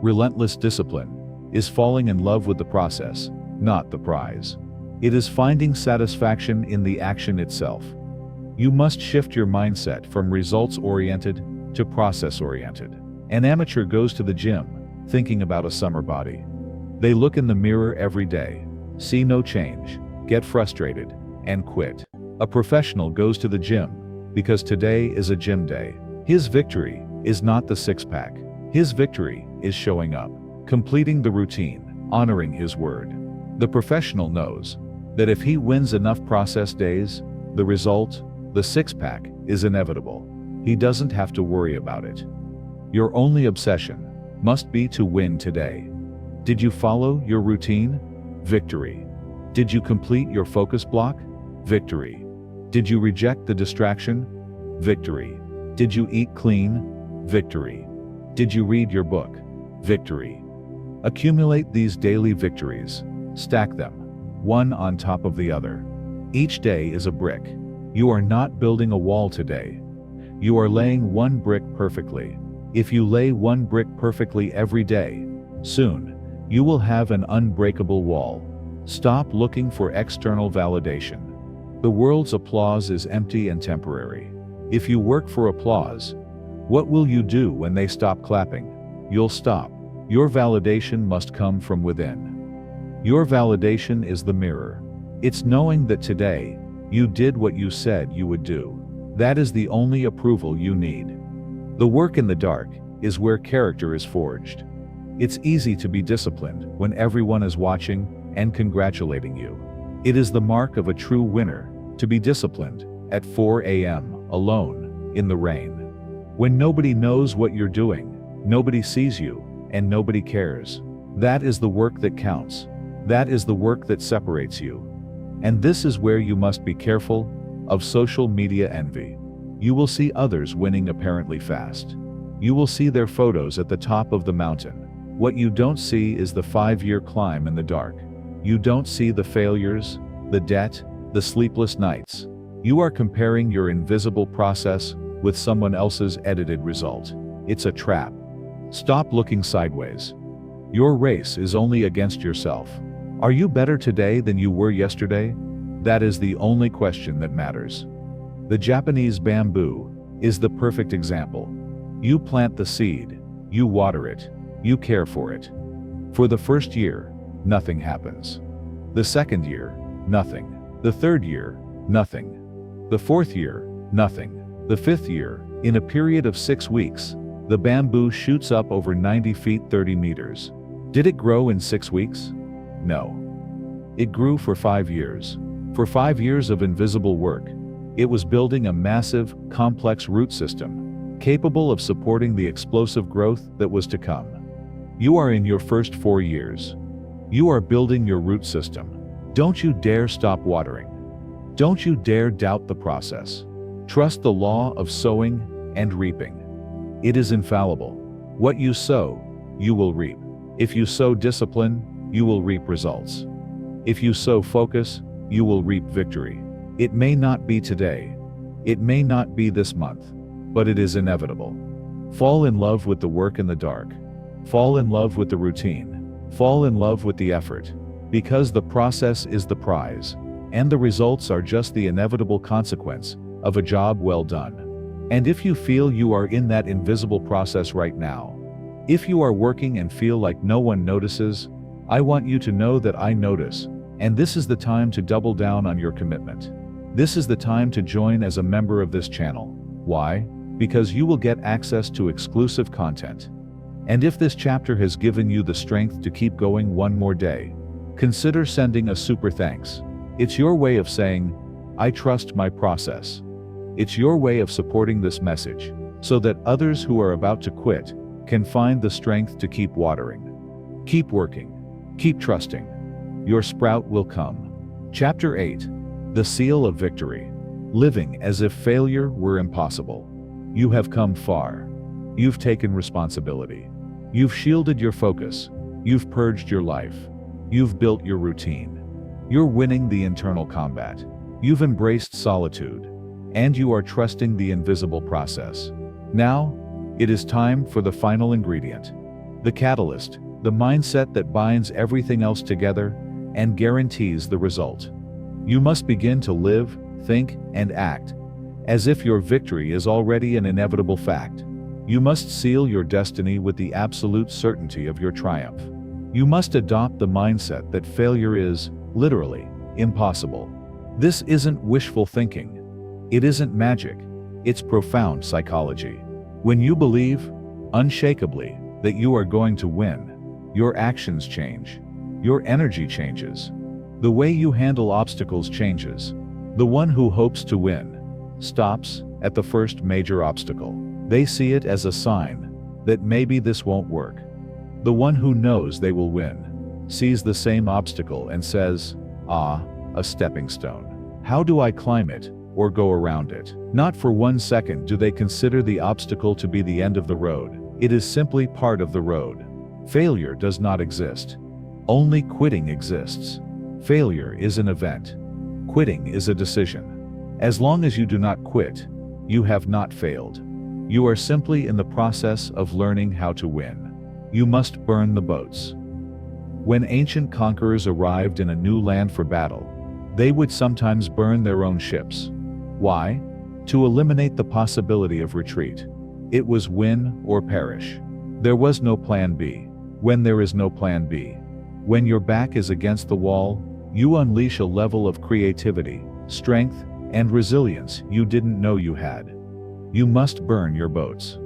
Relentless discipline is falling in love with the process, not the prize. It is finding satisfaction in the action itself. You must shift your mindset from results-oriented to process-oriented. An amateur goes to the gym, thinking about a summer body. They look in the mirror every day, see no change, get frustrated, and quit. A professional goes to the gym, because today is a gym day. His victory is not the six-pack. His victory is showing up, completing the routine, honoring his word. The professional knows that if he wins enough process days, the result, the six-pack, is inevitable. He doesn't have to worry about it. Your only obsession must be to win today. Did you follow your routine? Victory. Did you complete your focus block? Victory. Did you reject the distraction? Victory. Did you eat clean? Victory. Did you read your book? Victory. Accumulate these daily victories. Stack them, one on top of the other. Each day is a brick. You are not building a wall today. You are laying one brick perfectly. If you lay one brick perfectly every day, soon, you will have an unbreakable wall. Stop looking for external validation. The world's applause is empty and temporary. If you work for applause, what will you do when they stop clapping? You'll stop. Your validation must come from within. Your validation is the mirror. It's knowing that today, you did what you said you would do. That is the only approval you need. The work in the dark is where character is forged. It's easy to be disciplined when everyone is watching and congratulating you. It is the mark of a true winner to be disciplined at 4 a.m. alone in the rain. When nobody knows what you're doing, nobody sees you, and nobody cares. That is the work that counts. That is the work that separates you. And this is where you must be careful of social media envy. You will see others winning apparently fast. You will see their photos at the top of the mountain. What you don't see is the 5-year climb in the dark. You don't see the failures, the debt, the sleepless nights. You are comparing your invisible process with someone else's edited result. It's a trap. Stop looking sideways. Your race is only against yourself. Are you better today than you were yesterday? That is the only question that matters. The Japanese bamboo is the perfect example. You plant the seed, you water it, you care for it. For the first year, nothing happens. The second year, nothing. The third year, nothing. The fourth year, nothing. The fifth year, in a period of 6 weeks, the bamboo shoots up over 90 feet 30 meters. Did it grow in 6 weeks? No. It grew for 5 years. For 5 years of invisible work, it was building a massive, complex root system, capable of supporting the explosive growth that was to come. You are in your first 4 years. You are building your root system. Don't you dare stop watering. Don't you dare doubt the process. Trust the law of sowing and reaping. It is infallible. What you sow, you will reap. If you sow discipline, you will reap results. If you sow focus, you will reap victory. It may not be today. It may not be this month, but it is inevitable. Fall in love with the work in the dark. Fall in love with the routine. Fall in love with the effort. Because the process is the prize, and the results are just the inevitable consequence of a job well done. And if you feel you are in that invisible process right now, if you are working and feel like no one notices, I want you to know that I notice, and this is the time to double down on your commitment. This is the time to join as a member of this channel. Why? Because you will get access to exclusive content. And if this chapter has given you the strength to keep going one more day, consider sending a super thanks. It's your way of saying, I trust my process. It's your way of supporting this message, so that others who are about to quit can find the strength to keep watering. Keep working. Keep trusting. Your sprout will come. Chapter 8. The Seal of Victory. Living as if failure were impossible. You have come far. You've taken responsibility. You've shielded your focus. You've purged your life. You've built your routine. You're winning the internal combat. You've embraced solitude. And you are trusting the invisible process. Now, it is time for the final ingredient. The catalyst, the mindset that binds everything else together and guarantees the result. You must begin to live, think, and act as if your victory is already an inevitable fact. You must seal your destiny with the absolute certainty of your triumph. You must adopt the mindset that failure is, literally, impossible. This isn't wishful thinking. It isn't magic. It's profound psychology. When you believe, unshakably, that you are going to win, your actions change. Your energy changes. The way you handle obstacles changes. The one who hopes to win stops at the first major obstacle. They see it as a sign that maybe this won't work. The one who knows they will win sees the same obstacle and says, "Ah, a stepping stone. How do I climb it or go around it?" Not for 1 second do they consider the obstacle to be the end of the road. It is simply part of the road. Failure does not exist. Only quitting exists. Failure is an event. Quitting is a decision. As long as you do not quit, you have not failed. You are simply in the process of learning how to win. You must burn the boats. When ancient conquerors arrived in a new land for battle, they would sometimes burn their own ships. Why? To eliminate the possibility of retreat. It was win or perish. There was no plan B. When there is no plan B, when your back is against the wall, you unleash a level of creativity, strength, and resilience you didn't know you had. You must burn your boats.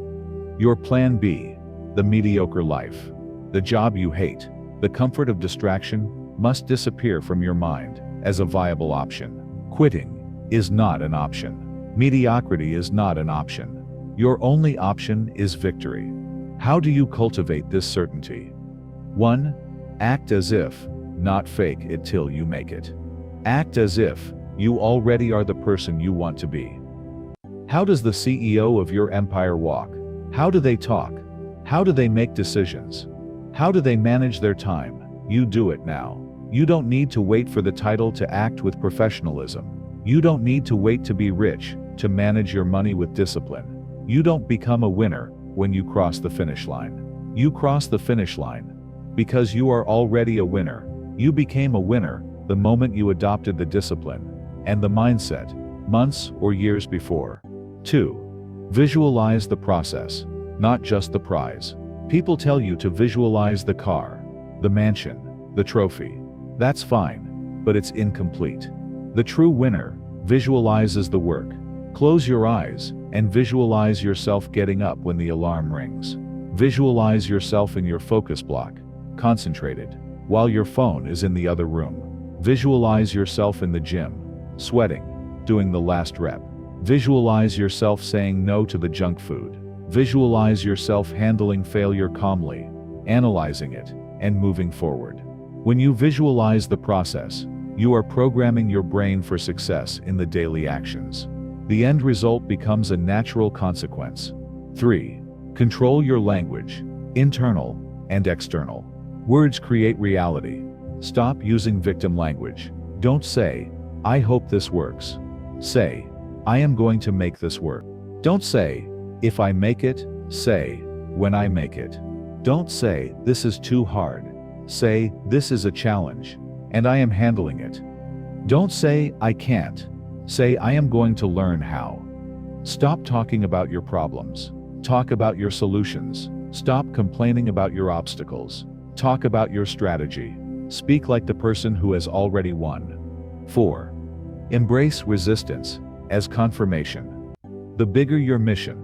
Your plan B, the mediocre life, the job you hate, the comfort of distraction, must disappear from your mind as a viable option. Quitting is not an option. Mediocrity is not an option. Your only option is victory. How do you cultivate this certainty? 1. Act as if, not fake it till you make it. Act as if you already are the person you want to be. How does the CEO of your empire walk? How do they talk? How do they make decisions? How do they manage their time? You do it now. You don't need to wait for the title to act with professionalism. You don't need to wait to be rich, to manage your money with discipline. You don't become a winner when you cross the finish line. You cross the finish line because you are already a winner. You became a winner the moment you adopted the discipline and the mindset, months or years before. 2. Visualize the process, not just the prize. People tell you to visualize the car, the mansion, the trophy. That's fine, but it's incomplete. The true winner visualizes the work. Close your eyes and visualize yourself getting up when the alarm rings. Visualize yourself in your focus block, concentrated, while your phone is in the other room. Visualize yourself in the gym, sweating, doing the last rep. Visualize yourself saying no to the junk food. Visualize yourself handling failure calmly, analyzing it, and moving forward. When you visualize the process, you are programming your brain for success in the daily actions. The end result becomes a natural consequence. 3. Control your language, internal and external. Words create reality. Stop using victim language. Don't say, "I hope this works." Say, "I am going to make this work." Don't say, "If I make it." Say, "When I make it." Don't say, "This is too hard." Say, "This is a challenge, and I am handling it." Don't say, "I can't." Say, "I am going to learn how." Stop talking about your problems. Talk about your solutions. Stop complaining about your obstacles. Talk about your strategy. Speak like the person who has already won. 4. Embrace resistance as confirmation. The bigger your mission,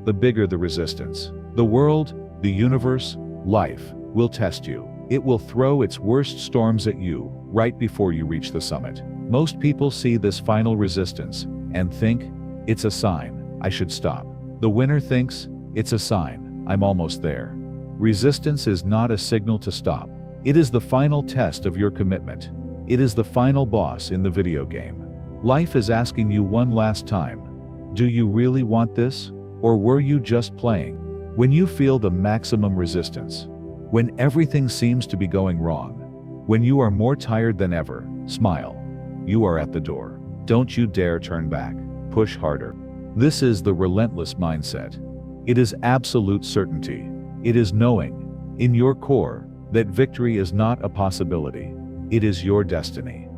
the bigger the resistance. The world, the universe, life will test you. It will throw its worst storms at you right before you reach the summit. Most people see this final resistance and think, "It's a sign, I should stop." The winner thinks, "It's a sign, I'm almost there." Resistance is not a signal to stop. It is the final test of your commitment. It is the final boss in the video game. Life is asking you one last time, do you really want this? Or were you just playing? When you feel the maximum resistance, when everything seems to be going wrong, when you are more tired than ever, smile. You are at the door. Don't you dare turn back. Push harder. This is the relentless mindset. It is absolute certainty. It is knowing, in your core, that victory is not a possibility. It is your destiny.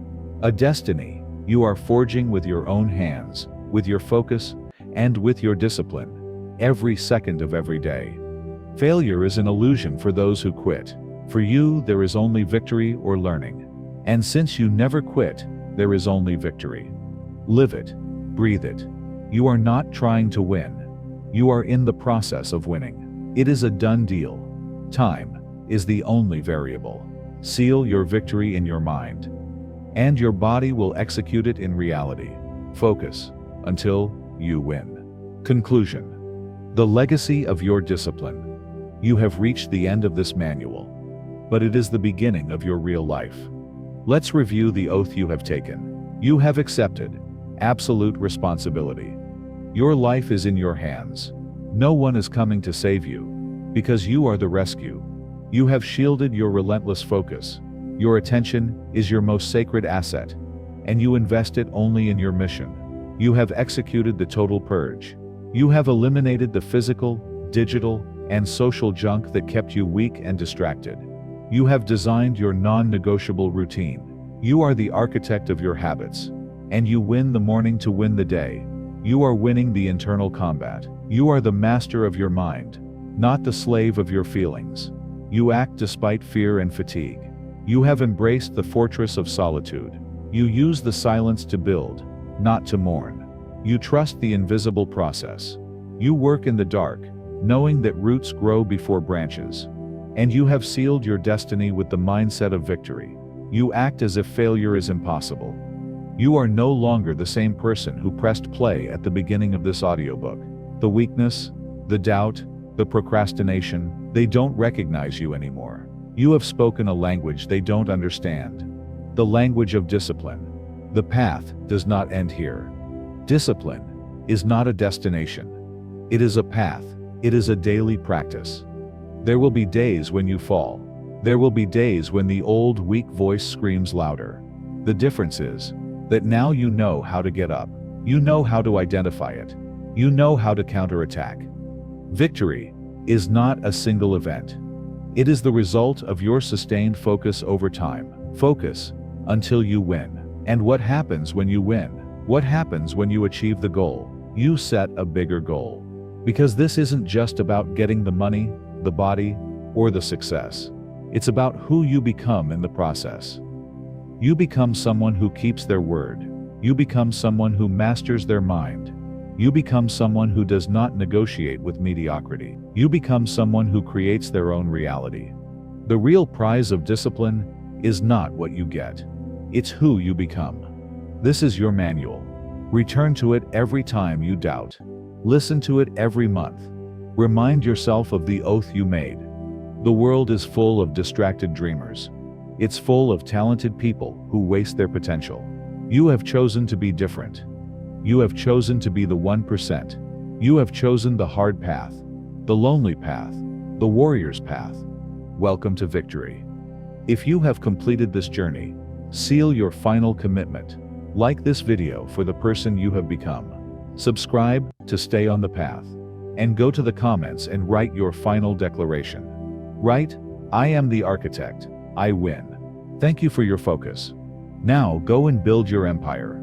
A destiny you are forging with your own hands, with your focus, and with your discipline, every second of every day. Failure is an illusion for those who quit. For you, there is only victory or learning. And since you never quit, there is only victory. Live it. Breathe it. You are not trying to win. You are in the process of winning. It is a done deal. Time is the only variable. Seal your victory in your mind, and your body will execute it in reality. Focus until you win. Conclusion. The legacy of your discipline. You have reached the end of this manual, but it is the beginning of your real life. Let's review the oath you have taken. You have accepted absolute responsibility. Your life is in your hands. No one is coming to save you, because you are the rescue. You have shielded your relentless focus. Your attention is your most sacred asset, and you invest it only in your mission. You have executed the total purge. You have eliminated the physical, digital, and social junk that kept you weak and distracted. You have designed your non-negotiable routine. You are the architect of your habits, and you win the morning to win the day. You are winning the internal combat. You are the master of your mind, not the slave of your feelings. You act despite fear and fatigue. You have embraced the Fortress of Solitude. You use the silence to build, not to mourn. You trust the invisible process. You work in the dark, knowing that roots grow before branches. And you have sealed your destiny with the mindset of victory. You act as if failure is impossible. You are no longer the same person who pressed play at the beginning of this audiobook. The weakness, the doubt, the procrastination, they don't recognize you anymore. You have spoken a language they don't understand. The language of discipline. The path does not end here. Discipline is not a destination. It is a path. It is a daily practice. There will be days when you fall. There will be days when the old weak voice screams louder. The difference is that now you know how to get up. You know how to identify it. You know how to counterattack. Victory is not a single event. It is the result of your sustained focus over time. Focus until you win. And what happens when you win? What happens when you achieve the goal? You set a bigger goal. Because this isn't just about getting the money, the body, or the success. It's about who you become in the process. You become someone who keeps their word. You become someone who masters their mind. You become someone who does not negotiate with mediocrity. You become someone who creates their own reality. The real prize of discipline is not what you get. It's who you become. This is your manual. Return to it every time you doubt. Listen to it every month. Remind yourself of the oath you made. The world is full of distracted dreamers. It's full of talented people who waste their potential. You have chosen to be different. You have chosen to be the 1%. You have chosen the hard path, the lonely path, the warrior's path. Welcome to victory. If you have completed this journey, seal your final commitment. Like this video for the person you have become. Subscribe to stay on the path. And go to the comments and write your final declaration. Write, I am the architect. I win. Thank you for your focus. Now go and build your empire.